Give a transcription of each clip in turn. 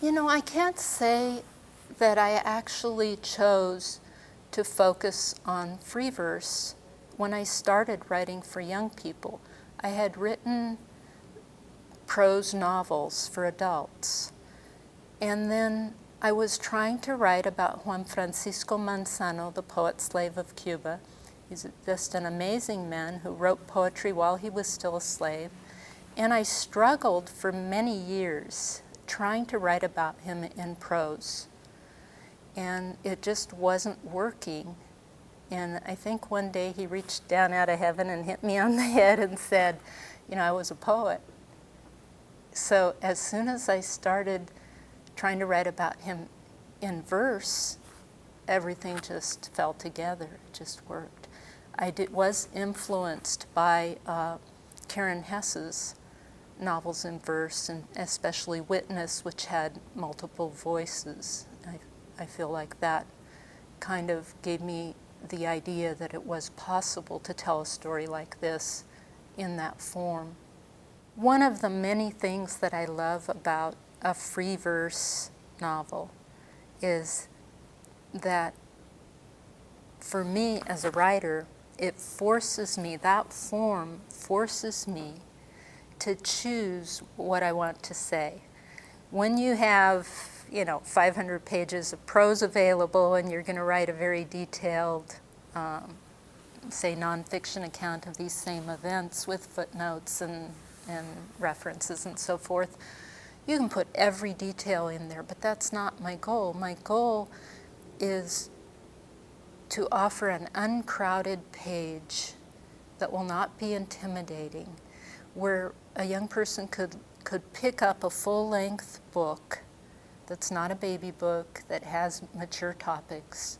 I can't say that I actually chose to focus on free verse when I started writing for young people. I had written prose novels for adults, and then I was trying to write about Juan Francisco Manzano, the poet slave of Cuba. He's just an amazing man who wrote poetry while he was still a slave. And I struggled for many years trying to write about him in prose. And it just wasn't working. And I think one day he reached down out of heaven and hit me on the head and said, I was a poet. So as soon as I started trying to write about him in verse, everything just fell together. It just worked. Was influenced by Karen Hess's novels in verse, and especially Witness, which had multiple voices. I feel like that kind of gave me the idea that it was possible to tell a story like this in that form. One of the many things that I love about a free verse novel is that for me as a writer, that form forces me to choose what I want to say. When you have, 500 pages of prose available and you're going to write a very detailed, say, nonfiction account of these same events with footnotes and references and so forth, you can put every detail in there, but that's not my goal. My goal is to offer an uncrowded page that will not be intimidating, where a young person could pick up a full-length book that's not a baby book, that has mature topics,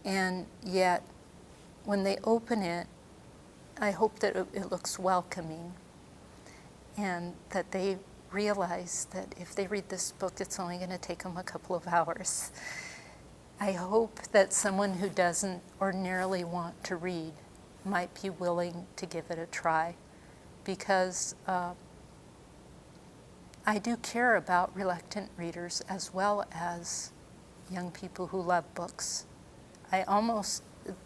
and yet when they open it, I hope that it looks welcoming, and that they realize that if they read this book, it's only going to take them a couple of hours. I hope that someone who doesn't ordinarily want to read might be willing to give it a try, because I do care about reluctant readers as well as young people who love books.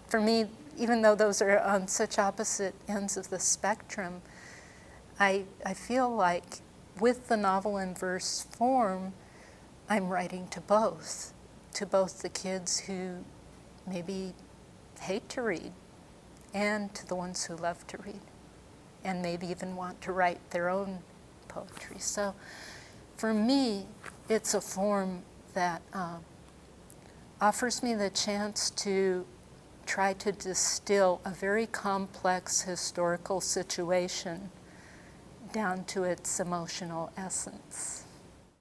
For me, even though those are on such opposite ends of the spectrum, I feel like with the novel in verse form, I'm writing to both the kids who maybe hate to read and to the ones who love to read and maybe even want to write their own poetry. So for me, it's a form that offers me the chance to try to distill a very complex historical situation down to its emotional essence.